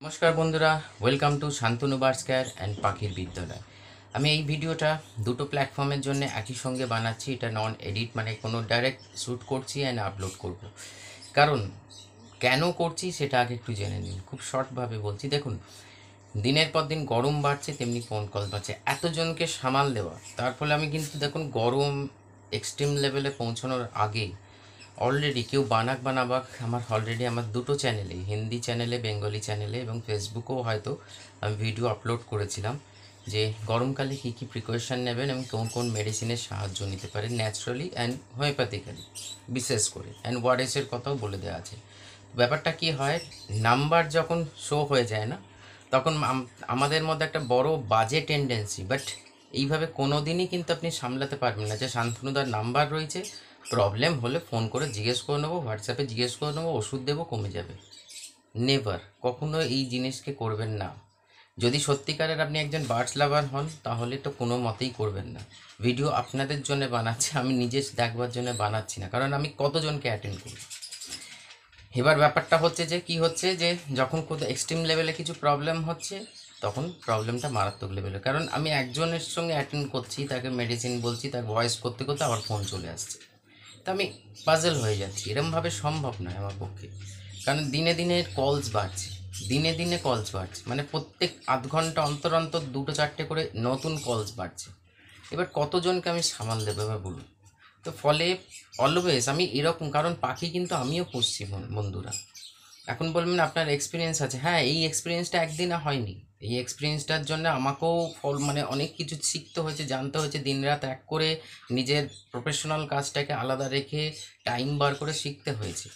নমস্কার বন্ধুরা, welcome to Shantanu birds care and পাখির বিদ্যালয়। আমি এই ভিডিওটা দুটো প্ল্যাটফর্মের জন্য একই সঙ্গে বানাচ্ছি। এটা নন এডিট, মানে কোনো ডাইরেক্ট শ্যুট করছি অ্যান্ড আপলোড করব। কারণ কেন করছি সেটা আগে একটু জেনে নিন। খুব শর্টভাবে বলছি। দেখুন, দিনের পর দিন গরম বাড়ছে, তেমনি ফোন কল বাড়ছে, এতজনকে সামাল দেওয়া। তার ফলে আমি কিন্তু দেখুন গরম এক্সট্রিম লেভেলে পৌঁছানোর আগে অলরেডি কেউ বানাক বা না বানাক, আমার দুটো চ্যানেলে, হিন্দি চ্যানেলে, বেঙ্গলি চ্যানেলে এবং ফেসবুকেও হয়তো আমি ভিডিও আপলোড করেছিলাম যে গরমকালে কী কী প্রিকশন নেবেন এবং কোন কোন মেডিসিনের সাহায্য নিতে পারেন ন্যাচারালি অ্যান্ড হোমিওপ্যাথিক্যালি, বিশেষ করে অ্যান্ড ওয়ারেসের কথাও বলে দেওয়া আছে। ব্যাপারটা কি হয়, নাম্বার যখন শো হয়ে যায় না, তখন আমাদের মধ্যে একটা বড় বাজে টেন্ডেন্সি, বাট এইভাবে কোনো দিনই কিন্তু আপনি সামলাতে পারবেন না যে শান্তনুদার নাম্বার রয়েছে, প্রবলেম হলে ফোন করে জিজ্ঞেস করে নেবো, হোয়াটসঅ্যাপে জিজ্ঞেস করে নেবো, ওষুধ দেবো, কমে যাবে। নেভার, কখনো এই জিনিসকে করবেন না। যদি সত্যিকারের আপনি একজন বার্ডস লাভার হন, তাহলে তো কোনো মতেই করবেন না। ভিডিও আপনাদের জন্য বানাচ্ছি, আমি নিজে দেখবার জন্য বানাচ্ছি না, কারণ আমি কতজনকে অ্যাটেন্ড করি। এবার ব্যাপারটা হচ্ছে যে কি হচ্ছে যে যখন কোথাও এক্সট্রিম লেভেলে কিছু প্রবলেম হচ্ছে, তখন প্রবলেমটা মারাত্মক লেভেলে, কারণ আমি একজনের সঙ্গে অ্যাটেন্ড করছি, তাকে মেডিসিন বলছি, তার ভয়েস করতে করতে আবার ফোন চলে আসছে। তা আমি পাজল হয়ে যাচ্ছি, এরমভাবে সম্ভব নয় আমার পক্ষে। কারণ দিনে দিনে কলস বাড়ছে, দিনে দিনে কলস বাড়ছে, মানে প্রত্যেক আধ ঘন্টা অন্তর অন্তর দুটো চারটে করে নতুন কলস বাড়ছে। এবার কতজনকে আমি সামাল দেবো এবার বলুন। তো ফলে অলওয়েজ আমি এরকম, কারণ পাখি কিন্তু আমিও পুষছি বন্ধুরা। এখন বলবেন আপনার এক্সপিরিয়েন্স আছে, হ্যাঁ, এই এক্সপিরিয়েন্সটা একদিনে হয়নি। এই এক্সপিরিয়েন্সটার জন্য আমাকেও মানে অনেক কিছু শিখতে হয়েছে, জানতে হয়েছে, দিনরাত এক করে নিজের প্রফেশনাল কাজটাকে আলাদা রেখে টাইম বার করে শিখতে হয়েছে।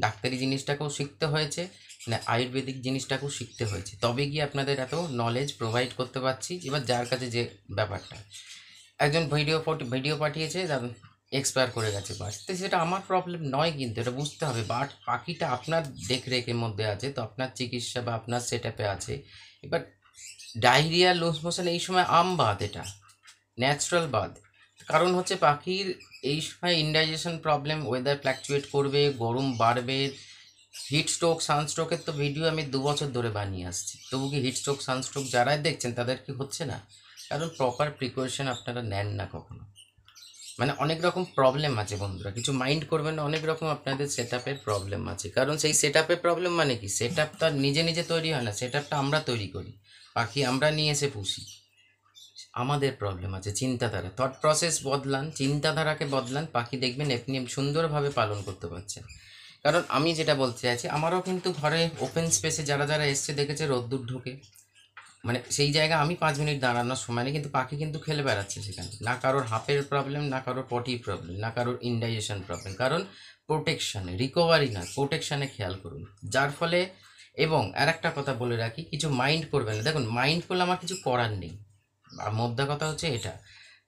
ডাক্তারি জিনিসটাকেও শিখতে হয়েছে, না আয়ুর্বেদিক জিনিসটাকেও শিখতে হয়েছে, তবে গিয়ে আপনাদের এত নলেজ প্রোভাইড করতে পারছি। এবার যার কাছে যে ব্যাপারটা, একজন ভিডিও পাঠিয়েছে, এক্সপায়ার করে গেছে বাট, তো সেটা আমার প্রবলেম নয়, কিন্তু এটা বুঝতে হবে। বাট পাখিটা আপনার দেখরেখের মধ্যে আছে, তো আপনার চিকিৎসা বা আপনার সেট আপে আছে। এবার ডায়রিয়া, লুজ মোশন এই সময় বাদ, এটা ন্যাচারাল বাদ। কারণ হচ্ছে পাখির এই সময় ইনডাইজেশন প্রবলেম, ওয়েদার ফ্ল্যাকচুয়েট করবে, গরম বাড়বে, হিট স্ট্রোক, সানস্ট্রোকের তো ভিডিও আমি 2 বছর ধরে বানিয়ে আসছি, তবু কি হিট স্ট্রোক, সানস্ট্রোক যারাই দেখছেন তাদের কি হচ্ছে না? কারণ প্রপার প্রিকশন আপনারা নেন না কখনো। মানে অনেক রকম প্রবলেম আছে বন্ধুরা, কিছু মাইন্ড করবেন না, অনেক রকম আপনাদের সেট আপের প্রবলেম আছে। কারণ সেই সেট আপের প্রবলেম মানে কি, সেট আপ তো আর নিজে নিজে তৈরি হয় না, সেট আপটা আমরা তৈরি করি, পাখি আমরা নিয়ে এসে পুষি। আমাদের প্রবলেম আছে চিন্তাধারা, থট প্রসেস বদলান, চিন্তাধারাকে বদলান, পাখি দেখবেন আপনি সুন্দরভাবে পালন করতে পারছেন। কারণ আমি যেটা বলতে চাইছি, আমারও কিন্তু ঘরে ওপেন স্পেসে যারা যারা এসছে দেখেছে রোদ্দুর ঢোকে, মানে সেই জায়গা আমি 5 মিনিট দাঁড়ানোর সময় নেই, কিন্তু পাখি কিন্তু খেলে বেড়াচ্ছে সেখানে। না কারোর হাফের প্রবলেম, না কারোর পটির প্রবলেম, না কারোর ইনডাইজেশন প্রবলেম, কারণ প্রোটেকশানে, রিকভারি না, প্রোটেকশানে খেয়াল করুন। যার ফলে, এবং আর একটা কথা বলে রাখি, কিছু মাইন্ড করবেন না। দেখুন, মাইন্ড করলে আমার কিছু করার নেই, আর মোদ্দা কথা হচ্ছে এটা।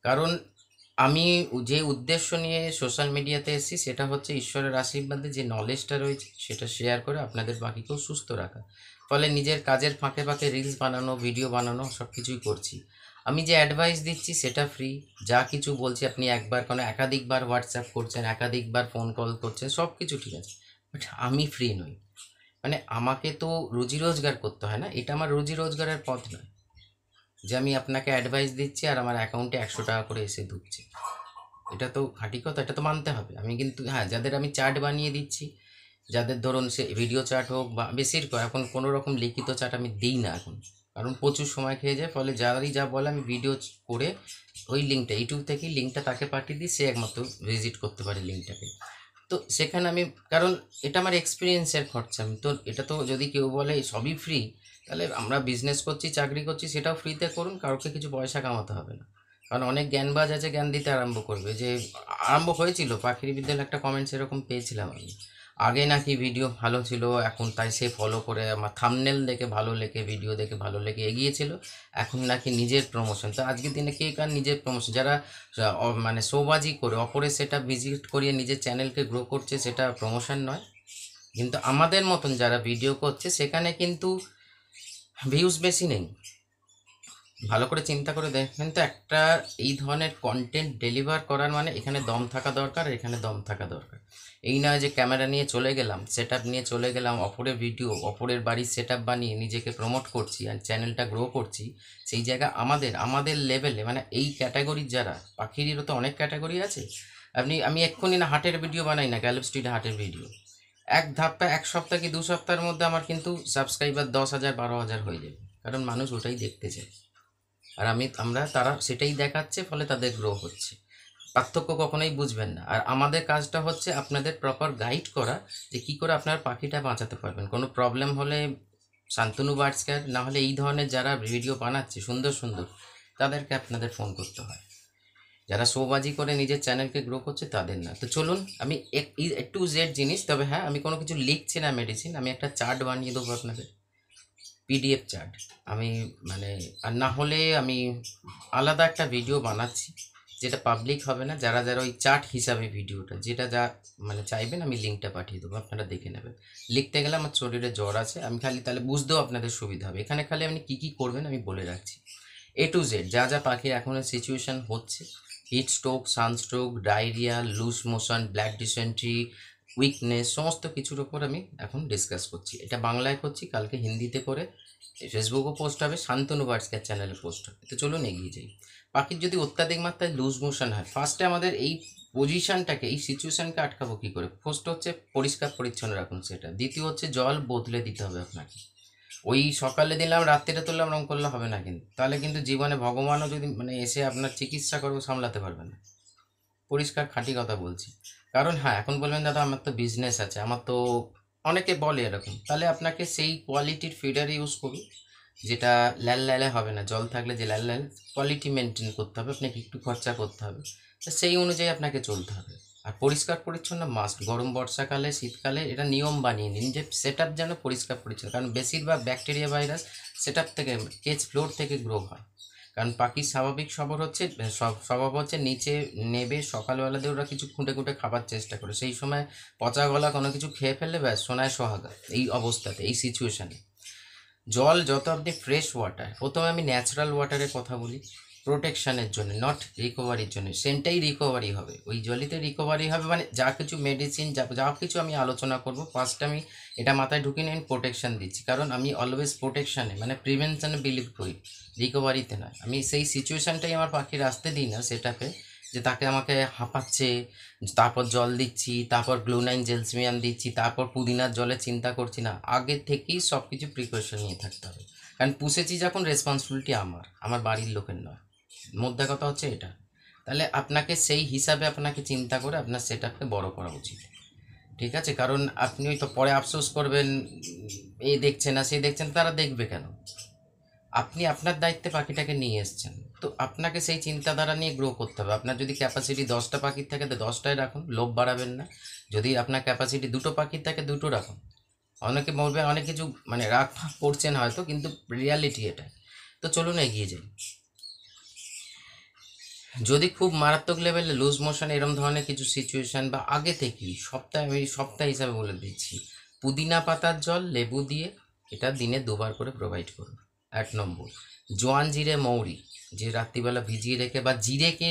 কারণ আমি যে উদ্দেশ্য নিয়ে সোশ্যাল মিডিয়াতে এসেছি, সেটা হচ্ছে ঈশ্বরের আশীর্বাদে যে নলেজটা রয়েছে সেটা শেয়ার করে আপনাদের বাকিকেও সুস্থ রাখা। ফলে নিজের কাজের ফাঁকে ফাঁকে রিলস বানানো, ভিডিও বানানো, সব কিছুই করছি। আমি যে অ্যাডভাইস দিচ্ছি সেটা ফ্রি। যা কিছু বলছি আপনি একবার কেন একাধিকবার হোয়াটসঅ্যাপ করছেন, একাধিকবার ফোন কল করছেন, সব কিছু ঠিক আছে, বাট আমি ফ্রি নই। মানে আমাকে তো রুজি রোজগার করতে হয় না, এটা আমার রুজি রোজগারের পথ নয় যে আমি আপনাকে অ্যাডভাইস দিচ্ছি আর আমার অ্যাকাউন্টে 100 টাকা করে এসে ঢুকছে। এটা তো খাঁটি কথা, এটা তো মানতে হবে। আমি কিন্তু, হ্যাঁ, যাদের আমি চার্ট বানিয়ে দিচ্ছি, যাদের ধরুন সে ভিডিও চার্ট হোক বা বেশির এখন কোনো রকম লিখিত চার্ট আমি দিই না এখন, কারণ প্রচুর সময় খেয়ে যায়। ফলে যারাই যা বলে আমি ভিডিও করে ওই লিঙ্কটা, ইউটিউব থেকেই লিঙ্কটা তাকে পাঠিয়ে দিই, সে একমাত্র ভিজিট করতে পারে লিঙ্কটাকে। তো সেখানে আমি, কারণ এটা আমার এক্সপিরিয়েন্সের খরচা, আমি তো এটা তো, যদি কেউ বলে সবই ফ্রি, তাহলে আমরা বিজনেস করছি, চাকরি করছি, সেটাও ফ্রিতে করুন, কাউকে কিছু পয়সা কামাতে হবে না। কারণ অনেক জ্ঞানবাজ আছে, জ্ঞান দিতে আরম্ভ করবে, যে আরম্ভ হয়েছিল পাখির বিদ্যালয়ে, একটা কমেন্টস এরকম পেয়েছিলাম আমি, আগে নাকি ভিডিও ভালো ছিল, এখন তাই সে ফলো করে আমার থাম্বনেল দেখে ভালো লেগে, ভিডিও দেখে ভালো লেগে এগিয়েছিল, এখন নাকি নিজের প্রমোশন। তো আজকের দিনে কে কার নিজের প্রমোশন, যারা মানে শোবাজি করে অপরে সেটা ভিজিট করিয়ে নিজের চ্যানেলকে গ্রো করছে, সেটা প্রমোশন নয়। কিন্তু আমাদের মতন যারা ভিডিও করছে, সেখানে কিন্তু ভিউজ বেশি নেই, ভালো করে চিন্তা করে দেখেন তো, একটা এই ধরনের কন্টেন্ট ডেলিভার করার মানে এখানে দম থাকা দরকার, এখানে দম থাকা দরকার। এই নয় যে ক্যামেরা নিয়ে চলে গেলাম, সেট নিয়ে চলে গেলাম, অপরের ভিডিও অপরের বাড়ির সেট বানিয়ে নিজেকে প্রমোট করছি আর চ্যানেলটা গ্রো করছি। সেই জায়গা আমাদের লেভেলে, মানে এই ক্যাটাগরির যারা, পাখিরও তো অনেক ক্যাটাগরি আছে। আমি এক্ষুনি না হাটের ভিডিও বানাই না, গ্যালপ স্ট্রিটে হাটের ভিডিও, এক ধাপ্পা 1 সপ্তাহ কি 2 সপ্তাহের মধ্যে আমার কিন্তু সাবস্ক্রাইবার 10,000 12,000 হয়ে যাবে, কারণ মানুষ ওটাই দেখতে চায়। আর তারা সেটাই দেখাচ্ছে, ফলে তাদের গ্রো হচ্ছে। পার্থক্য কখনোই বুঝবেন না। আর আমাদের কাজটা হচ্ছে আপনাদের প্রপার গাইড করা, যে কী করে আপনার পাখিটা বাঁচাতে পারবেন। কোনো প্রবলেম হলে শান্তনু বার্ডস কেয়ার, না হলে এই ধরনের যারা ভিডিও বানাচ্ছে সুন্দর সুন্দর, তাদেরকে আপনাদের ফোন করতে হয়। যারা শোবাজি করে নিজের চ্যানেলকে গ্রো করছে তাদের না। তো চলুন, আমি একটু জেড জিনিস, তবে হ্যাঁ, আমি কোনো কিছু লিখছি না মেডিসিন, আমি একটা চার্ট বানিয়ে দেবো আপনাদের, পিডিএফ চার্ট। আমি মানে, আর না হলে আমি আলাদা একটা ভিডিও বানাচ্ছি, যেটা পাবলিক হবে না। যারা যারা ওই চার্ট হিসাবে ভিডিওটা যেটা যা মানে চাইবেন, আমি লিঙ্কটা পাঠিয়ে দেবো, আপনারা দেখে নেবেন। লিখতে গেলে আমার শরীরে জ্বর আছে, আমি খালি তাহলে বুঝতেও আপনাদের সুবিধা হবে। এখানে খালি আপনি কী কী করবেন আমি বলে রাখছি, এ টু জেড যা যা পাখির এখন সিচুয়েশান হচ্ছে, heat stroke, sunstroke, diarrhoea, loose motion, black dysentery, weakness, সমস্ত কিছুর ওপর আমি এখন ডিসকাস করছি। এটা বাংলায় করছি, কালকে হিন্দিতে করে ফেসবুকও পোস্ট হবে, শান্তনু বার্ডস কেয়ার চ্যানেলে পোস্ট হবে। তো চলুন এগিয়ে যাই। পাখির যদি অত্যাধিক মাত্রায় লুজ মোশন হয়, ফার্স্টে আমাদের এই পজিশনটাকে, এই সিচুয়েশনকে আটকাবো কী করে? ফার্স্ট হচ্ছে পরিষ্কার পরিচ্ছন্ন রাখুন সেটা। দ্বিতীয় হচ্ছে জল বদলে দিতে হবে আপনাকে। ওই সকালে দিলাম রাত্রিরে তুললাম রং করলে হবে না কিন্তু, তাহলে কিন্তু জীবনে ভগবানও যদি মানে এসে আপনার চিকিৎসা করবো, সামলাতে পারবে না। পরিষ্কার খাঁটি কথা বলছি। কারণ হ্যাঁ, এখন বলবেন দাদা আমার তো বিজনেস আছে, আমার তো, অনেকে বলে এরকম, তাহলে আপনাকে সেই কোয়ালিটির ফিডার ইউজ করুন, যেটা ল্যাল ল্যালে হবে না। জল থাকলে যে ল্যাল ল্যাল, কোয়ালিটি মেনটেন করতে হবে, আপনাকে একটু খরচা করতে হবে, তো সেই অনুযায়ী আপনাকে চলতে হবে। আর পরিষ্কার পরিচ্ছন্ন মাস্ট, গরম বর্ষাকালে শীতকালে এটা নিয়ম বানিয়ে নিন যে সেট আপ যেন পরিষ্কার পরিচ্ছন্ন, কারণ বেশিরভাগ ব্যাকটেরিয়া ভাইরাস সেট আপ থেকে, কেজ ফ্লোর থেকে গ্রো হয়। কারণ পাখির স্বাভাবিক স্বভাব হচ্ছে নিচে নেবে, সকালবেলাতে ওরা কিছু খুঁটে খুঁটে খাবার চেষ্টা করে, সেই সময় পচা গলা কোনো কিছু খেয়ে ফেললে ব্যাস সোনায় সোহাগা। এই অবস্থাতে, এই সিচুয়েশানে জল যত আপনি ফ্রেশ ওয়াটার, প্রথমে আমি ন্যাচারাল ওয়াটারের কথা বলি, প্রোটেকশানের জন্য, নট রিকভারির জন্য, সেটাই রিকভারি হবে, ওই জলইতে রিকভারি হবে। মানে যা কিছু মেডিসিন, যা কিছু আমি আলোচনা করব, ফার্স্ট আমি এটা মাথায় ঢুকিয়ে নিন, প্রোটেকশান দিচ্ছি। কারণ আমি অলওয়েজ প্রোটেকশানে মানে প্রিভেনশানে বিলিভ করি, রিকভারিতে নয়। আমি সেই সিচুয়েশানটাই আমার পাখির আসতে দিই না সেটাকে, যে তাকে আমাকে হাঁপাচ্ছে, তারপর জল দিচ্ছি, তারপর গ্লুনাইন জেলসমিয়াম দিচ্ছি, তারপর পুদিনার জলে চিন্তা করছি না। আগে থেকেই সব কিছু প্রিকশন নিয়ে থাকতে হবে, কারণ পুষেছি যখন রেসপন্সিবিলিটি আমার বাড়ির লোকের নয়। মধ্যে কথা হচ্ছে এটা। তাহলে আপনাকে সেই হিসাবে আপনাকে চিন্তা করে আপনার সেট আপকে বড়ো করা উচিত, ঠিক আছে? কারণ আপনি ওই তো পরে আফসোস করবেন, এই দেখছে না সে দেখছেন, তারা দেখবে কেন? আপনি আপনার দায়িত্বে পাখিটাকে নিয়ে এসছেন, তো আপনাকে সেই চিন্তাধারা নিয়ে গ্রো করতে হবে। আপনার যদি ক্যাপাসিটি 10টা পাখির থাকে তো 10টায় রাখুন, লোভ বাড়াবেন না। যদি আপনার ক্যাপাসিটি 2টো পাখির থাকে 2টো রাখুন। অনেকে বলবে অনেক কিছু মানে রাগ ফাগ করছেন হয়তো, কিন্তু রিয়ালিটি এটা। তো চলুন এগিয়ে যাই। যদি খুব মারাত্মক লেভেলে লুজ মোশন এরম ধরনের কিছু সিচুয়েশান বা আগে থেকেই, আমি সপ্তাহ হিসাবে বলে দিচ্ছি, পুদিনা পাতার জল লেবু দিয়ে এটা দিনে 2বার করে প্রোভাইড করুন। 1 নম্বর, জোয়ান জিরে মৌরি যে রাত্রিবেলা ভিজিয়ে রেখে বা জিরেকে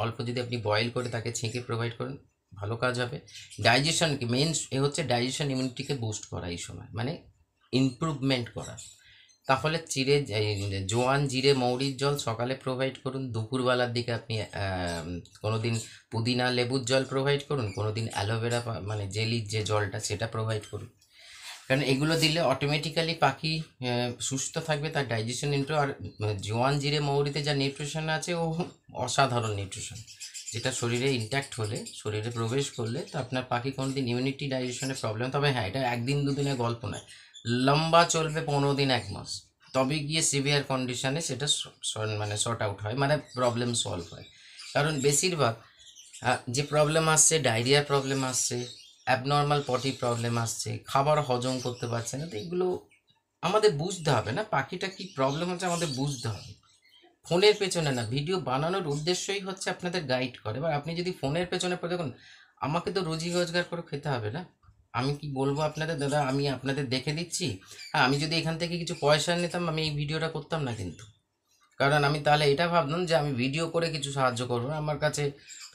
অল্প যদি আপনি বয়েল করে তাকে ছেঁকে প্রোভাইড করেন, ভালো কাজ হবে। ডাইজেশনকে মেন হচ্ছে ডাইজেশন, ইমিউনিটিকে বুস্ট করা এই সময়, মানে ইমপ্রুভমেন্ট করা। তাহলে জোয়ান জিরে মৌরির জল সকালে প্রোভাইড করুন। দুপুরবেলার দিকে আপনি কোনো দিন পুদিনা লেবুর জল প্রোভাইড করুন, কোনো দিন অ্যালোভেরা মানে জেলির যে জলটা সেটা প্রোভাইড করুন। কারণ এগুলো দিলে অটোমেটিক্যালি পাখি সুস্থ থাকবে, তার ডাইজেশন ইন্টু। আর জোয়ান জিরে মৌরিতে যা নিউট্রিশন আছে ও অসাধারণ নিউট্রিশন, যেটা শরীরে ইনট্যাক্ট হলে, শরীরে প্রবেশ করলে তো আপনার পাখি কোনো দিন ইমিউনিটি ডাইজেশনের প্রবলেম। তবে হ্যাঁ, এটা 1 দিন 2 দিনের গল্প নয়, লম্বা চলবে 15 দিন 1 মাস, তবে গিয়ে সিভিয়ার কন্ডিশনে সেটা মানে শর্ট আউট হয়, মানে প্রবলেম সলভ হয়। কারণ বেশিরভাগ যে প্রবলেম আসছে, ডায়রিয়ার প্রবলেম আসছে, অ্যাবনর্মাল পটি প্রবলেম আসছে, খাবার হজম করতে পারছে না, তো এগুলো আমাদের বুঝতে হবে না, পাখিটা কি প্রবলেম হচ্ছে আমাদের বুঝতে হবে। ফোনের পেছনে না, ভিডিও বানানোর উদ্দেশ্যই হচ্ছে আপনাদের গাইড করে। এবার আপনি যদি ফোনের পেছনে পড়ে, দেখুন আমাকে তো রুজি রোজগার করে খেতে হবে না। আমি কি বলবো আপনাদের, দাদা আমি আপনাদের দেখে দিচ্ছি, হ্যাঁ আমি যদি এখান থেকে কিছু পয়সা নিতাম আমি এই ভিডিওটা করতাম না কিন্তু। কারণ আমি তাহলে এটা ভাবলাম যে আমি ভিডিও করে কিছু সাহায্য করবো না। আমার কাছে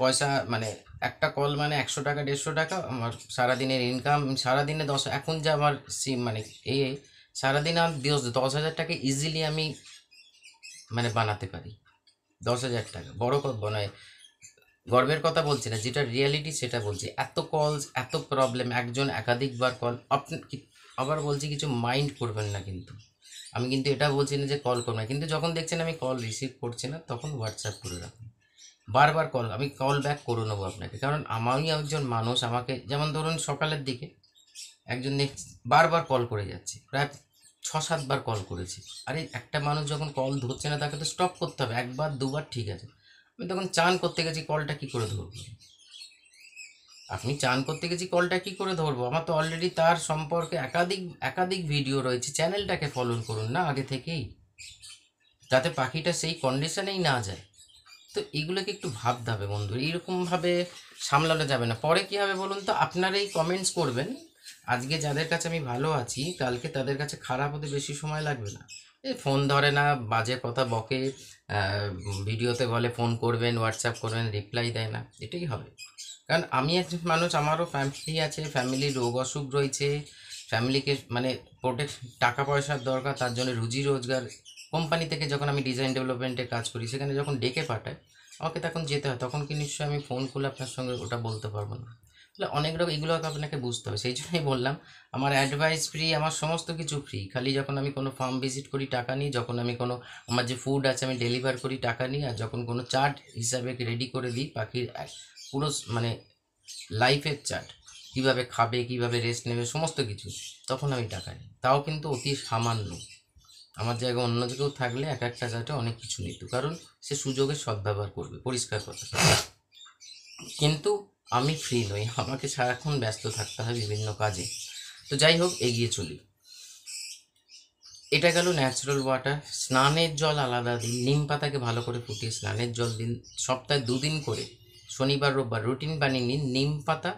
পয়সা মানে একটা কল মানে 100 টাকা 150 টাকা আমার সারাদিনের ইনকাম। সারাদিনে 10 এখন যে আমার সিম মানে এই সারাদিনে আমি 10,000 টাকা ইজিলি আমি মানে বানাতে পারি। 10,000 টাকা বড় নয়, গর্বের কথা বলছি না, যেটা রিয়ালিটি সেটা বলছি। এত কলস, এত প্রবলেম, একজন একাধিকবার কল। আপনি আবার বলছি কিছু মাইন্ড করবেন না কিন্তু। আমি কিন্তু এটা বলছি না যে কল করবেন না, কিন্তু যখন দেখছেন আমি কল রিসিভ করছি না তখন হোয়াটসঅ্যাপ করে রাখুন। বারবার কল আমি কল ব্যাক করে নেবো আপনাকে, কারণ আমি একজন মানুষ। আমাকে যেমন ধরুন সকালের দিকে একজন বারবার কল করে যাচ্ছে, প্রায় 6-7 বার কল করেছি। আরে একটা মানুষ যখন কল ধরছে না তাকে তো স্টপ করতে হবে। একবার দুবার ঠিক আছে, আমি তখন চান করতে গেছি, কলটা কি করে ধরবো? আপনি চান করতে গেছি, কলটা কি করে ধরবো? আমার তো অলরেডি তার সম্পর্কে একাধিক একাধিক ভিডিও রয়েছে। চ্যানেলটাকে ফলো করুন না আগে থেকেই, যাতে পাখিটা সেই কন্ডিশনেই না যায়। তো এগুলোকে একটু ভাবতে হবে বন্ধু, এইরকমভাবে সামলানো যাবে না। পরে কী হবে বলুন তো, আপনারাই কমেন্টস করবেন। আজকে যাদের কাছে আমি ভালো আছি, কালকে তাদের কাছে খারাপ হতে বেশি সময় লাগবে না। এই ফোন ধরে না, বাজে কথা বকে, ভিডিওতে বলে ফোন করবেন, হোয়াটসঅ্যাপ করবেন, রিপ্লাই দেয় না, এটাই হবে। কারণ আমি একজন মানুষ, আমারও ফ্যামিলি আছে, ফ্যামিলির রোগ অসুখ রয়েছে, ফ্যামিলিকে মানে প্রোটেক্ট, টাকা পয়সার দরকার, তার জন্য রুজি রোজগার। কোম্পানি থেকে যখন আমি ডিজাইন ডেভেলপমেন্টে কাজ করি, সেখানে যখন ডেকে পাঠায় আমাকে তখন যেতে হয়, তখন কি নিশ্চয়ই আমি ফোন খুলে আপনার সঙ্গে ওটা বলতে পারবো না? তাহলে অনেক রকম এগুলোকে আপনাকে বুঝতে হবে। সেই জন্যই বললাম আমার অ্যাডভাইস ফ্রি, আমার সমস্ত কিছু ফ্রি। খালি যখন আমি কোনো ফার্ম ভিজিট করি টাকা নিই, যখন আমি কোনো আমার যে ফুড আছে আমি ডেলিভার করি টাকা নিই, আর যখন কোনো চার্ট হিসাবে রেডি করে দিই পাখির পুরো মানে লাইফের চার্ট, কীভাবে খাবে, কীভাবে রেস্ট নেবে, সমস্ত কিছু, তখন আমি টাকা নিই। তাও কিন্তু অতি সামান্য। আমার জায়গায় অন্য কেউ থাকলে এক একটা চার্টে অনেক কিছু নিত, কারণ সে সুযোগের সদ্ব্যবহার করবে, পরিষ্কার কথা। কিন্তু আমি ফ্রি নই, আমাকে সারাক্ষণ ব্যস্ত থাকতে হয় বিভিন্ন কাজে। তো যাই হোক, এগিয়ে চলি। এটা গেল ন্যাচারাল ওয়াটার। স্নানের জল আলাদা দিন, নিম পাতাকে ভালো করে ফুটিয়ে স্নানের জল দিন। সপ্তাহে 2 দিন করে শনিবার রোববার রুটিন বানিয়ে নিন। নিম পাতা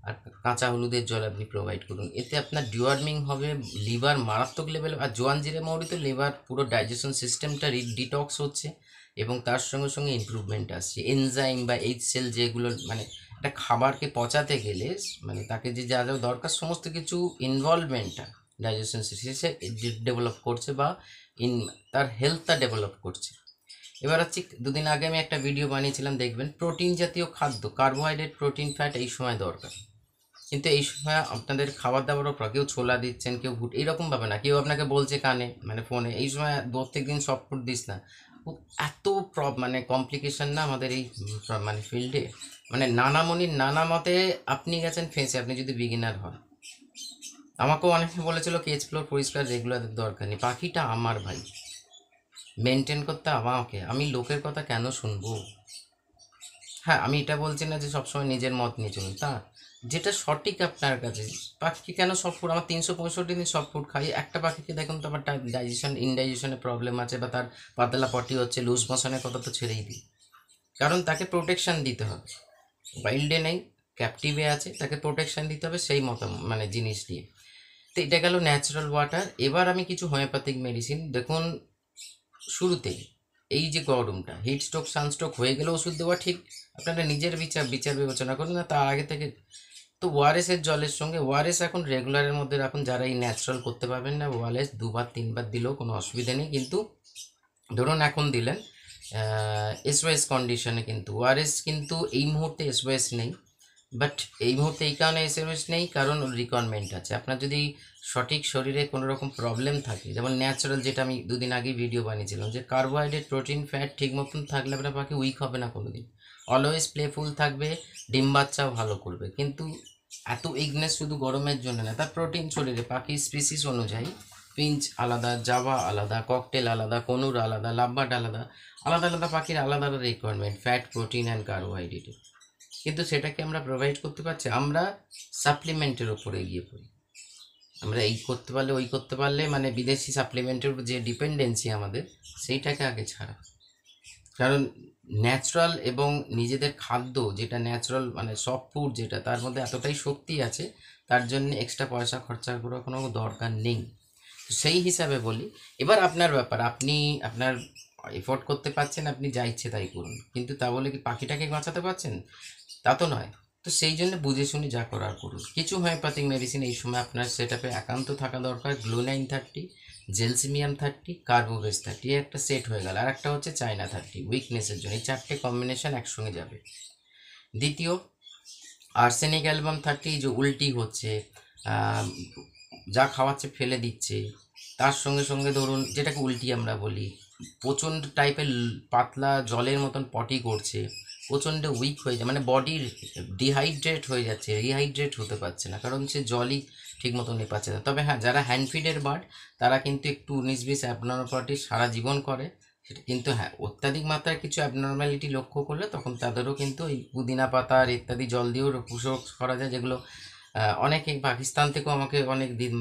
আর কাঁচা হলুদের জল আপনি প্রোভাইড করুন। এতে আপনার ডিওয়ার্মিং হবে, লিভার মারাত্মক লেভেল। আর জোয়ান জিরে মৌরি তো লিভার পুরো ডাইজেশন সিস্টেমটা ডিটক্স হচ্ছে, এবং তার সঙ্গে সঙ্গে ইমপ্রুভমেন্ট আসছে। এনজাইম বা এইচ সেল যেগুলো মানে একটা খাবারকে পচাতে গেলে মানে তাকে যে যা যা দরকার সমস্ত কিছু ইনভলভমেন্টটা ডাইজেশন সিস্টেমে ডেভেলপ করছে, বা তার হেলথটা ডেভেলপ করছে। এবার হচ্ছে 2 দিন আগে আমি একটা ভিডিও বানিয়েছিলাম, দেখবেন প্রোটিন জাতীয় খাদ্য, কার্বোহাইড্রেট, প্রোটিন, ফ্যাট এই সময় দরকার। কিন্তু এই সময় আপনাদের খাবার দাবারের ওপর কেউ ছোলা দিচ্ছেন, কেউ ভুট, এইরকমভাবে না। কেউ আপনাকে বলছে কানে মানে ফোনে এই সময় প্রত্যেক দিন সফট ফুড দিস না। এত মানে কমপ্লিকেশন না আমাদের এই মানে ফিল্ডে, মানে নানামণির নানা মতে আপনি গেছেন ফেঁসে, আপনি যদি বিগিনার হন। আমাকেও অনেকে বলেছিল কেজ ফ্লোর পরিষ্কার রেগুলার দরকার নেই। পাখিটা আমার ভাই, মেনটেন করতে আমাকে, আমি লোকের কথা কেন শুনবো? হ্যাঁ, আমি এটা বলছি না যে সবসময় নিজের মত নিয়ে চলুন, তা যেটা সঠিক আপনার কাছে। পাখি কেন সব ফুড, আমার 365 দিন সব ফুড খাই, একটা পাখিকে দেখুন তো আবার ডাইজেশন ইনডাইজেশনের প্রবলেম আছে, বা তার পাতলা পটি হচ্ছে, লুজ মোশনের কথা তো ছেড়েই দিই। কারণ তাকে প্রোটেকশন দিতে হবে। ওয়াইল্ডে নেই, ক্যাপটিভে আছে, তাকে প্রোটেকশন দিতে হবে সেই মতো মানে জিনিস দিয়ে। তো এটা গেল ন্যাচারাল ওয়াটার। এবার আমি কিছু হোমিওপ্যাথিক মেডিসিন, দেখুন শুরুতেই এই যে গরমটা, হিট স্ট্রোক, সানস্ট্রোক হয়ে গেলে ওষুধ দেওয়া ঠিক, আপনারা নিজের বিচার বিবেচনা করুন না তার আগে থেকে। তো ওআরএসের জলের সঙ্গে, ওআরএস এখন রেগুলারের মধ্যে রাখুন, যারা এই ন্যাচারাল করতে পারবেন না ওআরএস 2বার 3বার দিলেও কোনো অসুবিধা নেই। কিন্তু ধরুন এখন দিলেন এসওএস কন্ডিশনে, কিন্তু ওআরএস কিন্তু এই মুহূর্তে এসওএস নেই। বাট এই মুহূর্তে এই কারণে এসএমএস নেই কারণ রিকোয়ারমেন্ট আছে। আপনার যদি সঠিক শরীরে কোনো রকম প্রবলেম থাকে, যেমন ন্যাচারাল, যেটা আমি 2 দিন আগেই ভিডিও বানিয়েছিলাম, যে কার্বোহাইড্রেট, প্রোটিন, ফ্যাট ঠিক মতন থাকলে আপনার পাখি উইক হবে না কোনো দিন, অলওয়েজ প্লেফুল থাকবে, ডিম বাচ্চাও ভালো করবে। কিন্তু এত উইকনেস শুধু গরমের জন্য না, তার প্রোটিন শরীরে পাখির স্পিসিস অনুযায়ী পিঞ্চ আলাদা, জাভা আলাদা, ককটেল আলাদা, কনুর আলাদা, লাভবার্ড আলাদা, আলাদা আলাদা পাখির আলাদা আলাদা রিকোয়ারমেন্ট, ফ্যাট, প্রোটিন অ্যান্ড কার্বোহাইড্রেটের। কিন্তু সেটাকে আমরা প্রোভাইড করতে পারছি, আমরা সাপ্লিমেন্টের ওপরে এগিয়ে পড়ি। আমরা এই করতে পারলে ওই করতে পারলে, মানে বিদেশি সাপ্লিমেন্টের উপর যে ডিপেন্ডেন্সি আমাদের, সেইটাকে আগে ছাড়া। কারণ ন্যাচারাল এবং নিজেদের খাদ্য যেটা ন্যাচারাল মানে সফট ফুড যেটা, তার মধ্যে এতটাই শক্তি আছে, তার জন্য এক্সট্রা পয়সা খরচা করার কোনো দরকার নেই। সেই হিসাবে বলি। এবার আপনার ব্যাপার, আপনি আপনার এফোর্ড করতে পারছেন, আপনি যা ইচ্ছে তাই করুন, কিন্তু তা বলে কি পাখিটাকে বাঁচাতে পারছেন? তা তো নয়। তো সেই জন্য বুঝে শুনে যা করার করুন। কিছু হোমিওপ্যাথিক মেডিসিন এই সময় আপনার সেট আপে একান্ত থাকা দরকার। গ্লুনাইন 30, জেলসিমিয়াম 30, কার্বোভেজ 30, একটা সেট হয়ে গেল। আর একটা হচ্ছে চায়না 30 উইকনেসের জন্য। এই 4টে কম্বিনেশন একসঙ্গে যাবে। দ্বিতীয়, আর্সেনিক অ্যালবাম 30, যে উল্টি হচ্ছে, যা খাওয়াচ্ছে ফেলে দিচ্ছে, তার সঙ্গে সঙ্গে ধরুন যেটাকে উল্টি আমরা বলি, প্রচণ্ড টাইপের পাতলা জলের মতন পটি করছে, প্রচণ্ড উইক হয়ে যায়, মানে বডির ডিহাইড্রেট হয়ে যাচ্ছে, রিহাইড্রেট হতে পারছে না, কারণ সে জলই ঠিক মতো নিয়ে পাচ্ছে না। তবে হ্যাঁ, যারা হ্যান্ডফিডের বার্ড তারা কিন্তু একটু 19-20 অ্যাবনর্মালিটি সারা জীবন করে সেটা, কিন্তু হ্যাঁ অত্যাধিক মাত্রায় কিছু অ্যাবনর্ম্যালিটি লক্ষ্য করলে তখন তাদেরও কিন্তু এই পুদিনা পাতা আর ইত্যাদি জল দিয়েও পুষো করা যায়, যেগুলো অনেকে পাকিস্তান থেকেও আমাকে অনেক দিন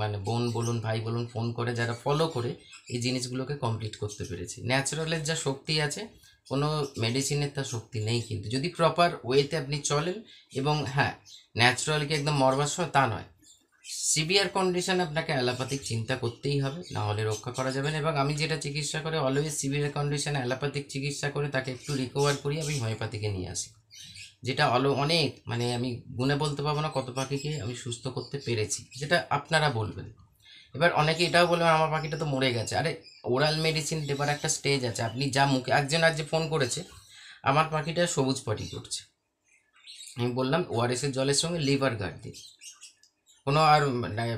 মানে বোন বলুন ভাই বলুন ফোন করে, যারা ফলো করে এই জিনিসগুলোকে কমপ্লিট করতে পেরেছে। ন্যাচারালের যা শক্তি আছে কোনো মেডিসিনের তা শক্তি নেই, কিন্তু যদি প্রপার ওয়েতে আপনি চলেন, এবং হ্যাঁ ন্যাচারালকে একদম মরবার সময় তা নয়, সিভিয়ার কন্ডিশন আপনাকে অ্যালোপ্যাথিক চিন্তা করতেই হবে, না হলে রক্ষা করা যাবে না। এবং আমি যেটা চিকিৎসা করে অলওয়েজ সিভিয়ার কন্ডিশনে অ্যালোপ্যাথিক চিকিৎসা করে তাকে একটু রিকভার করি, আমি হোমিওপ্যাথিকে নিয়ে আসি, যেটা অনেক মানে আমি গুণে বলতে পারবো না কত পাখিকে আমি সুস্থ করতে পেরেছি, যেটা আপনারা বলবেন। এবার অনেকে এটাও বলবেন আমার পাখিটা তো মরে গেছে। আরে ওরাল মেডিসিন দেবার একটা স্টেজ আছে, আপনি যা মুখে, একজন আজ যে ফোন করেছে আমার পাখিটা সবুজ পটি করছে, আমি বললাম ওআরএসের জলের সঙ্গে লিভার গার্ড দিই, কোনো আর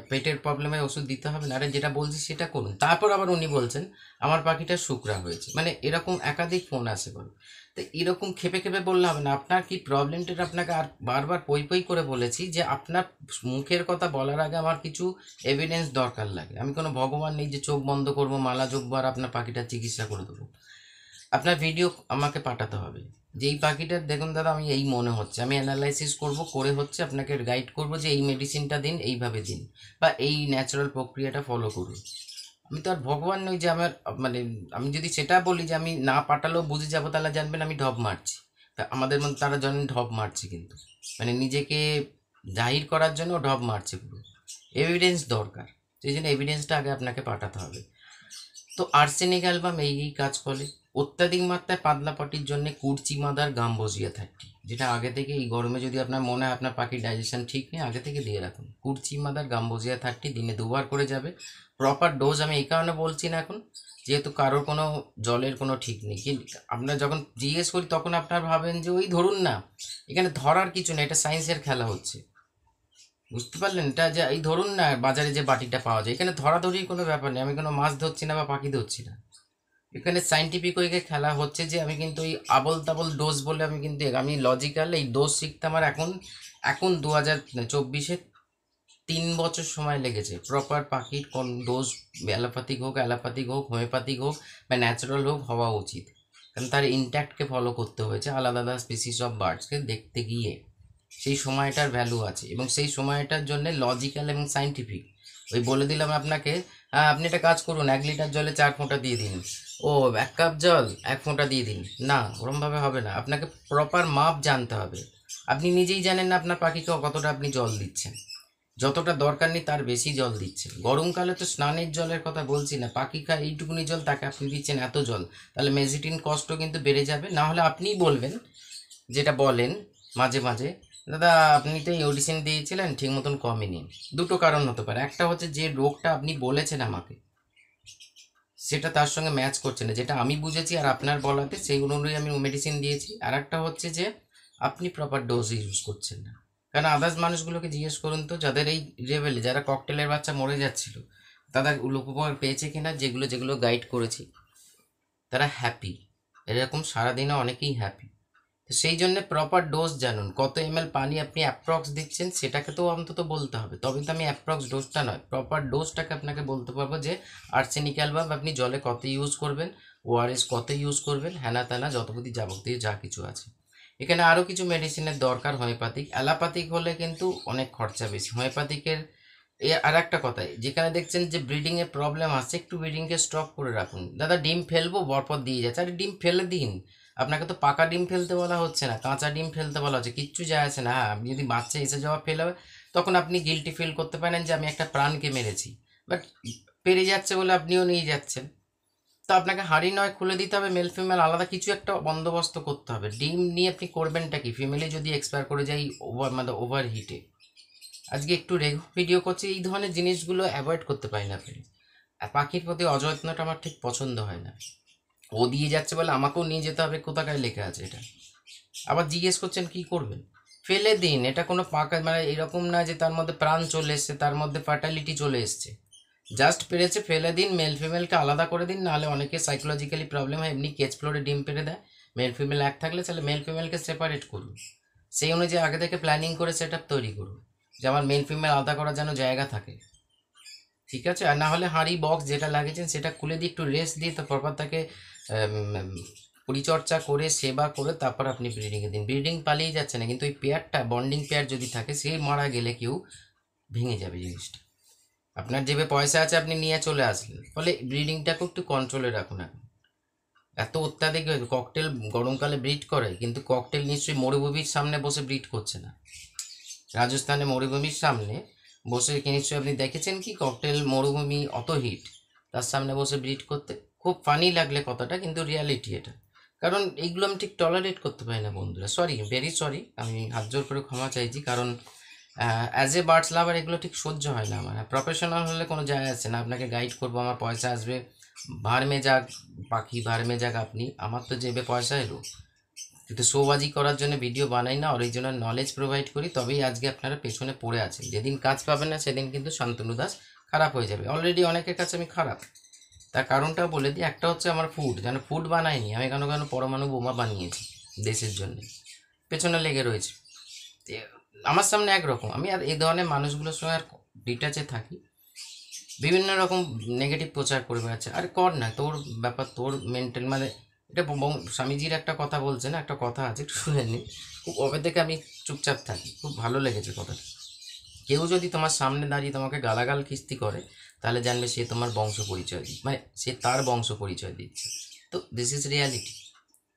পেটের প্রবলেমের ওষুধ দিতে হবে না, আরে যেটা বলছি সেটা করুন। তারপর আবার উনি বলছেন আমার পাখিটা শুকরা হয়েছে, মানে এরকম একাধিক ফোন আসে বল। তো এরকম খেপে খেপে বললে হবে না, আপনার কি প্রবলেমটা আপনাকে আর বারবার পই পই করে বলেছি যে আপনার মুখের কথা বলার আগে আমার কিছু এভিডেন্স দরকার লাগে। আমি কোনো ভগবান নেই যে চোখ বন্ধ করবো, মালা জপবো আর আপনার পাখিটার চিকিৎসা করে দেবো। আপনার ভিডিও আমাকে পাঠাতে হবে যে এই পাখিটার দেখুন দাদা আমি এই মনে হচ্ছে, আমি অ্যানালাইসিস করব, করে হচ্ছে আপনাকে গাইড করব যে এই মেডিসিনটা দিন, এইভাবে দিন, বা এই ন্যাচারাল প্রক্রিয়াটা ফলো করুন। আমি তো আর ভগবান নই যে আমার মানে আমি যদি সেটা বলি যে আমি না পাঠালেও বুঝে যাবো, তাহলে জানবেন আমি ঢপ মারছি। তা আমাদের মধ্যে তারা জানেন ঢপ মারছি, কিন্তু মানে নিজেকে জাহির করার জন্য ঢপ মারছে পুরো। এভিডেন্স দরকার, সেই জন্য এভিডেন্সটা আগে আপনাকে পাঠাতে হবে। তো আর্সেনিক অ্যালবাম এই কাজ করে। অত্যাধিক মাত্রায় পাতলা পটির জন্য কুরচি মাদার গাম্বোজিয়া 30, যেটা আগে থেকে এই গরমে যদি আপনার মনে হয় আপনার পাখির ডাইজেশন ঠিক নেই, আগে থেকে দিয়ে রাখুন। কুরচি মাদার গাম্বোজিয়া 30 দিনে 2বার করে যাবে। প্রপার ডোজ আমি এই কারণে বলছি না এখন, যেহেতু কারোর কোনো জলের কোনো ঠিক নেই, কিন্তু আপনার যখন জিজ্ঞেস করি তখন আপনার ভাবেন যে ওই ধরুন না, এখানে ধরার কিছু নেই, এটা সায়েন্সের খেলা হচ্ছে, বুঝতে পারলেন? এটা যে এই ধরুন না বাজারে যে বাটিটা পাওয়া যায়, এখানে ধরাধরির কোনো ব্যাপার নেই, আমি কোনো মাছ ধরছি না বা পাখি ধরছি না, এখানে সাইন্টিফিক ওয়েকে খেলা হচ্ছে। যে আমি কিন্তু ওই আবল তাবল ডোজ বলে আমি কিন্তু আমি লজিক্যাল এই ডোজ শিখতে আমার এখন এখন 2024-এ 3 বছর সময় লেগেছে। প্রপার পাখির কোন ডোজ অ্যালোপ্যাথিক হোক হোমিওপ্যাথিক হোক বা ন্যাচারাল হোক হওয়া উচিত, কারণ তার ইনট্যাক্টকে ফলো করতে হয়েছে আলাদা আলাদা স্পিসিস অফ বার্ডসকে দেখতে গিয়ে। সেই সময়টার ভ্যালু আছে, এবং সেই সময়টার জন্য লজিক্যাল এবং সাইন্টিফিক। ওই বলে দিলাম আপনাকে আপনি একটা কাজ করুন 1 লিটার জলে 4 ফোঁটা দিয়ে দিন, ও 1 কাপ জল 1 ফোঁটা দিয়ে দিন, না ওরমভাবে হবে না, আপনাকে প্রপার মাপ জানতে হবে। আপনি নিজেই জানেন না আপনার পাখিকে কতটা আপনি জল দিচ্ছেন, যতটা দরকার নেই তার বেশি জল দিচ্ছেন। গরমকালে তো স্নানের জলের কথা বলছি না, পাখি খায় এইটুকুনি জল, তাকে আপনি দিচ্ছেন এত জল, তাহলে মেজিটিন কষ্টও কিন্তু বেড়ে যাবে। না হলে আপনিই বলবেন, যেটা বলেন মাঝে মাঝে, দাদা আপনি তো এই মেডিসিন দিয়েছিলেন ঠিক মতন কমেনি। দুটো কারণ হতে পারে, একটা হচ্ছে যে রোগটা আপনি বলেছেন আমাকে সেটা তার সঙ্গে ম্যাচ করছে না, যেটা আমি বুঝেছি আর আপনার বলাতে সেই অনুযায়ী আমি মেডিসিন দিয়েছি। আর একটা হচ্ছে যে আপনি প্রপার ডোজ ইউজ করছেন না। কারণ আদার্স মানুষগুলোকে জিজ্ঞেস করুন তো, যাদের এই লেভেলে যারা ককটেলের বাচ্চা মরে যাচ্ছিল, তারা উপকার পেয়েছে কিনা, যেগুলো যেগুলো গাইড করেছি তারা হ্যাপি, এরকম সারাদিনে অনেকেই হ্যাপি। তো সেই জন্য প্রপার ডোজ জানুন, কত ml পানি আপনি অ্যাপ্রক্স দিচ্ছেন সেটাকে তো অন্তত বলতে হবে, তবে তো আমি অ্যাপ্রক্স ডোজটা নয় প্রপার ডোজটাকে আপনাকে বলতে পারবো, যে আর্সেনিক অ্যালবাম আপনি জলে কত ইউজ করবেন, ওআরএস কত ইউজ করবেন, হ্যানা ত্যানা যতপতি যাবতীয় যা কিছু আছে। এখানে আরও কিছু মেডিসিনের দরকার হোমিওপ্যাথিক। অ্যালোপ্যাথিক হলে কিন্তু অনেক খরচা বেশি। হোমিওপ্যাথিকের আর একটা কথাই, যেখানে দেখছেন যে ব্রিডিংয়ে প্রবলেম আসছে, একটু ব্রিডিংকে স্টপ করে রাখুন। দাদা ডিম ফেলবো বরপর দিয়ে যাচ্ছে, আরে ডিম ফেলে দিন, আপনাকে তো পাকা ডিম ফেলতে বলা হচ্ছে না, কাঁচা ডিম ফেলতে বলা হচ্ছে, কিচ্ছু যায় আসে না। হ্যাঁ আপনি যদি বাচ্চা এসে যাওয়া ফেলে, তখন আপনি গিল্টি ফিল করতে পারেন যে আমি একটা প্রাণকে মেরেছি, বাট পেরে যাচ্ছে বলে আপনিও নিয়ে যাচ্ছেন, তো আপনাকে হাঁড়ি নয় খুলে দিতে হবে, মেল ফিমেল আলাদা কিছু একটা বন্দোবস্ত করতে হবে। ডিম নিয়ে আপনি করবেনটা কি? ফিমেলে যদি এক্সপায়ার করে যায় ওভার হিটে। আজকে একটু ভিডিও করছি, এই ধরনের জিনিসগুলো অ্যাভয়েড করতে পারি না ফ্রেন্ড। পাখির প্রতি অযত্নটা আমার ঠিক পছন্দ হয় না। ও দিয়ে যাচ্ছে বলে আমাকেও নিয়ে যেতে হবে, কোথাকায় লেখা আছে এটা? আবার জিজ্ঞেস করছেন কি করবেন? ফেলে দিন। এটা কোনো পাকা মানে এরকম না যে তার মধ্যে প্রাণ চলে এসছে, তার মধ্যে ফার্টালিটি চলে এসছে। জাস্ট পেরেছে ফেলে দিন, মেল ফিমেলকে আলাদা করে দিন। নাহলে অনেকে সাইকোলজিক্যালি প্রবলেম হয়, এমনি কেজ ফ্লোরে ডিম পেড়ে দেয়। মেল ফিমেল এক থাকলে তাহলে মেল ফিমেলকে সেপারেট করুন, সেই অনুযায়ী আগে থেকে প্ল্যানিং করে সেট আপ তৈরি করুন যে আমার মেল ফিমেল আলাদা করার যেন জায়গা থাকে। ঠিক আছে? আর না হলে হাঁড়ি বক্স যেটা লাগিয়েছেন সেটা খুলে দিয়ে একটু রেস্ট দিয়ে তারপর তাকে পরিচর্যা করে সেবা করে তারপর আপনি ব্রিডিংয়ে দিন। ব্রিডিং পালিয়ে যাচ্ছে না, কিন্তু ওই পেয়ারটা বন্ডিং পেয়ার যদি থাকে, সে মারা গেলে কেউ ভেঙে যাবে জিনিসটা। আপনার যেভাবে পয়সা আছে আপনি নিয়ে চলে আসলেন, ফলে ব্রিডিংটাকেও একটু কন্ট্রোলে রাখুন। এখন এত অত্যাধিক ককটেল গরমকালে ব্রিড করে, কিন্তু ককটেল নিশ্চয়ই মরুভূমির সামনে বসে ব্রিড করছে না। রাজস্থানে মরুভূমির সামনে বসে নিশ্চয়ই আপনি দেখেছেন কি ককটেল মরুভূমি অত হিট, তার সামনে বসে ব্রিড করতে? খুব ফানি লাগলে কথাটা, কিন্তু রিয়ালিটি এটা। কারণ এইগুলো আমি ঠিক টলারেট করতে পারি না বন্ধুরা, সরি, ভেরি সরি, আমি হাত জোর করে ক্ষমা চাইছি। কারণ অ্যাজ এ বার্ডস লাভার এগুলো ঠিক সহ্য হয় না আমার। প্রফেশনাল হলে কোনো যায় আসে না, আপনাকে গাইড করবো, আমার পয়সা আসবে, ভাড়মে যাক পাখি, ভাড়মে যাক আপনি, আমার তো যেবে পয়সা এলো। কিন্তু শোবাজি করার জন্য ভিডিও বানাই না, অরিজিনাল নলেজ প্রোভাইড করি, তবেই আজকে আপনারা পেছনে পড়ে আছেন। যেদিন কাজ পাবেন না সেদিন কিন্তু শান্তনু দাস খারাপ হয়ে যাবে। অলরেডি অনেকের কাছে আমি খারাপ, তার কারণটাও বলে দিই। একটা হচ্ছে আমার ফুড, যেন ফুড বানাইনি আমি, কেন কেন পরমাণু বোমা বানিয়েছি দেশের জন্য, পেছনে লেগে রয়েছে। আমার সামনে একরকম, আমি আর এই ধরনের মানুষগুলোর সঙ্গে আর ডিটাচে থাকি। বিভিন্ন রকম নেগেটিভ প্রচার করে বেড়াচ্ছে। আরে কর না, তোর ব্যাপার, তোর মেন্টাল মানে এটা স্বামীজির একটা কথা বলছে না, একটা কথা আছে, একটু শুনে নিন। খুব কবে থেকে আমি চুপচাপ থাকি, খুব ভালো লেগেছে কথাটা। কেউ যদি তোমার সামনে দাঁড়িয়ে তোমাকে গালাগাল খিস্তি করে, তাহলে জানবে সে তোমার বংশ পরিচয় মানে সে তার বংশ পরিচয় দিচ্ছে। তো দিস ইজ রিয়ালিটি।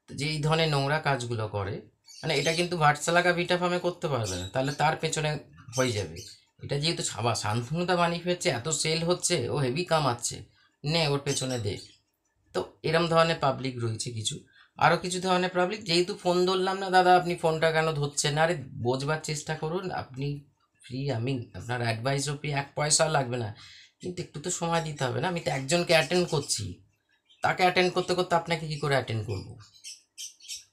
যে এই ধরনের নোংরা কাজগুলো করে, মানে এটা কিন্তু ভাটসালাকা ভিটা ফার্মে করতে পারবে না, তাহলে তার পেছনে হয়ে যাবে। এটা যেহেতু শান্তনুদা বানিয়ে ফেলছে, এত সেল হচ্ছে, ও হেভি কামাচ্ছে, নে ওর পেছনে দে। তো এরম ধরনের পাবলিক রয়েছে কিছু। আরও কিছু ধরনের পাবলিক, যেহেতু ফোন ধরলাম না দাদা, আপনি ফোনটা কেন ধরছেন না? আরে বোঝবার চেষ্টা করুন, আপনি ফ্রি, আমি আপনার অ্যাডভাইসও ফ্রি, এক পয়সাও লাগবে না, কিন্তু একটু তো সময় দিতে হবে না? আমি তো একজনকে অ্যাটেন্ড করছি, তাকে অ্যাটেন্ড করতে করতে আপনাকে কী করে অ্যাটেন্ড করবো?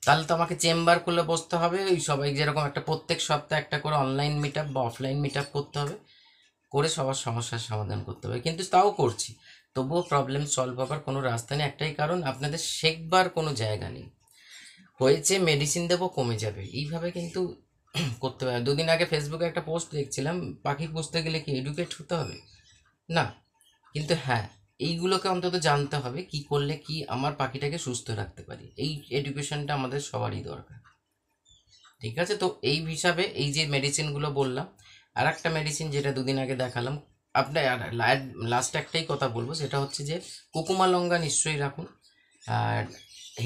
তাহলে তো আমাকে চেম্বার খুলে বসতে হবে, ওই সবাই যেরকম একটা প্রত্যেক সপ্তাহে একটা করে অনলাইন মিট আপ বা অফলাইন মিট আপ করতে হবে, করে সবার সমস্যার সমাধান করতে হবে। কিন্তু তাও করছি, তবুও প্রবলেম সলভ হবার কোনো রাস্তা নেই। একটাই কারণ, আপনাদের শেখবার কোনো জায়গা নেই। হয়েছে মেডিসিন দেবো কমে যাবে, এইভাবে কিন্তু করতে হবে। দুদিন আগে ফেসবুকে একটা পোস্ট দেখছিলাম, পাখি পুষতে গেলে কি এডুকেট হতে হবে? না, কিন্তু হ্যাঁ, এইগুলোকে অন্তত জানতে হবে কি করলে কি আমার পাখিটাকে সুস্থ রাখতে পারি। এই এডুকেশনটা আমাদের সবারই দরকার। ঠিক আছে? তো এই হিসাবে এই যে মেডিসিনগুলো বললাম, আর একটা মেডিসিন যেটা দুদিন আগে দেখালাম আপনার, লাস্ট একটাই কথা বলবো, সেটা হচ্ছে যে কুকুমা লঙ্কা নিশ্চয়ই রাখুন। আর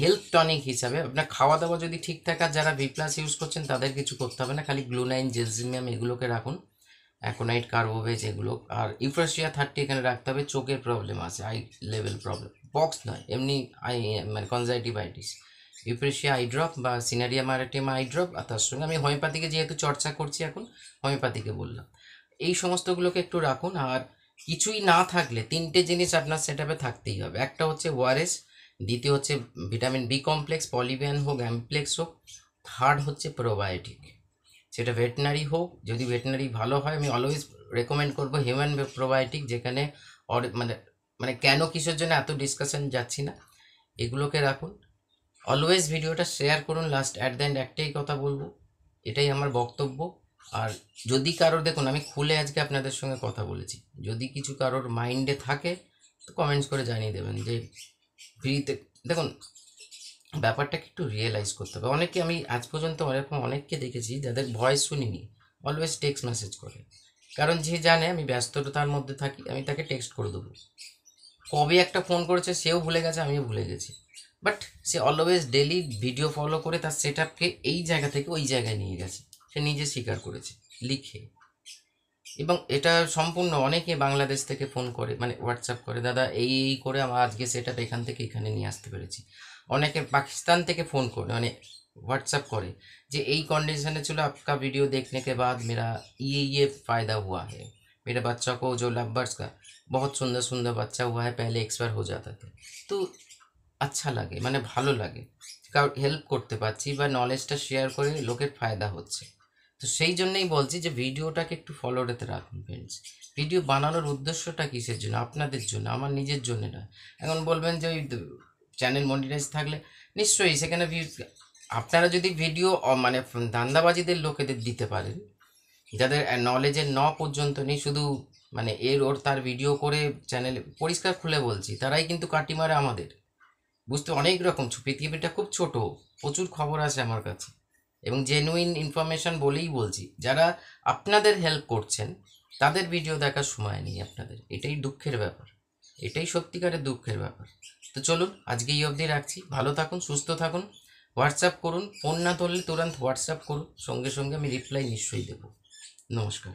হেলথ টনিক হিসাবে আপনার খাওয়া দাওয়া যদি ঠিক থাকে, আর যারা ভি প্লাস ইউজ করছেন তাদের কিছু করতে হবে না, খালি গ্লুনাইন, জেলজিমিয়াম এগুলোকে রাখুন, অ্যাকোনাইট, কার্বোভেজ এগুলো। আর ইউফ্রেশিয়া 30 এখানে রাখতে হবে, চোখের প্রবলেম আছে, আই লেভেল প্রবলেম, বক্স নয় এমনি আই মানে কনজাইটিভাইটিস, ইউফ্রেশিয়া আই ড্রপ বা সিনারিয়া ম্যারিটিম আই ড্রপ। আর তার সঙ্গে আমি হোমিওপ্যাথিকে যেহেতু চর্চা করছি এখন, হোমিওপ্যাথিকে বললাম এই সমস্তগুলোকে একটু রাখুন। আর কিছুই না থাকলে 3টে জিনিস আপনার সেট আপে থাকতেই হবে। একটা হচ্ছে ওআরএস, দ্বিতীয় হচ্ছে ভিটামিন বি কমপ্লেক্স, পলিভিয়ান হোক, অ্যামপ্লেক্স হোক, থার্ড হচ্ছে প্রোবায়োটিক। সেটা ভেটেনারি হোক, যদি ভেটেনারি ভালো হয় আমি অলওয়েজ রেকমেন্ড করবো হিউম্যান প্রোবায়োটিক, যেখানে মানে মানে কেন কিসের জন্য এত ডিসকাশন যাচ্ছি না, এগুলোকে রাখুন। অলওয়েজ ভিডিওটা শেয়ার করুন। লাস্ট অ্যাট দ্য এন্ড একটাই কথা বলবো, এটাই আমার বক্তব্য। আর যদি কারোর, দেখুন আমি খুলে আজকে আপনাদের সঙ্গে কথা বলেছি, যদি কিছু কারোর মাইন্ডে থাকে তো কমেন্টস করে জানিয়ে দেবেন যে ফ্রিতে। দেখুন ব্যাপারটাকে একটু রিয়েলাইজ করতে হবে। অনেকে, আমি আজ পর্যন্ত এরকম অনেককে দেখেছি যাদের ভয়েস শুনিনি, অলওয়েজ টেক্সট মেসেজ করে। কারণ যে জানে আমি ব্যস্ততার মধ্যে থাকি, আমি তাকে টেক্সট করে দেবো। কবে একটা ফোন করেছে সেও ভুলে গেছে, আমিও ভুলে গেছি, but say always daily video follow করে তার সেট আপকে এই জায়গা থেকে ওই জায়গায় নিয়ে গেছে, সে নিজে স্বীকার করেছে লিখে। এবং এটা সম্পূর্ণ অনেকে বাংলাদেশ থেকে ফোন করে, মানে হোয়াটসঅ্যাপ করে, দাদা এই এই করে আমার আজকে সেটা এখান থেকে এখানে নিয়ে আসতে পেরেছি। অনেকে পাকিস্তান থেকে ফোন করে, মানে व्हाट्सअप करे जे यही कंडीशन है, चलो आपका वीडियो देखने के बाद मेरा ये फ़ायदा हुआ है, मेरे बच्चा को जो लव बर्ड्स का बहुत सुंदर सुंदर बच्चा हुआ है, पहले एक्सपायर हो जाता था। तो अच्छा लगे, মানে ভালো লাগে, কারণ হেল্প করতে পারছি বা নলেজটা শেয়ার করে লোকের ফায়দা হচ্ছে। তো সেই জন্যই বলছি যে ভিডিওটাকে একটু ফলোরেতে রাখুন ফ্রেন্ডস। ভিডিও বানানোর উদ্দেশ্যটা কিসের জন্য? আপনাদের জন্য, আমার নিজের জন্য না। এখন বলবেন যে ওই চ্যানেল মনিটাইজ থাকলে, নিশ্চয়ই সেখানে ভিউজ, আপনারা যদি ভিডিও মানে ধান্দাবাজিদের লোকেদের দিতে পারেন, যাদের নলেজের পর্যন্ত নেই, শুধু মানে এর ওর তার ভিডিও করে চ্যানেলে, পরিষ্কার খুলে বলছি, তারাই কিন্তু কাটি মারে আমাদের। বুঝতে অনেক রকম, পৃথিবীটা খুব ছোট, প্রচুর খবর আছে আমার কাছে, এবং জেনুইন ইনফরমেশন বলেই বলছি। যারা আপনাদের হেল্প করছেন তাদের ভিডিও দেখার সময় নেই আপনাদের, এটাই দুঃখের ব্যাপার, এটাই সত্যিকারের দুঃখের ব্যাপার। তো চলুন আজকে এই অবধি রাখছি, ভালো থাকুন, সুস্থ থাকুন, হোয়াটসঅ্যাপ করুন, ফোন না ধরলে তুরন্ত হোয়াটসঅ্যাপ করুন, সঙ্গে সঙ্গে আমি রিপ্লাই নিশ্চয়ই দেবো। নমস্কার।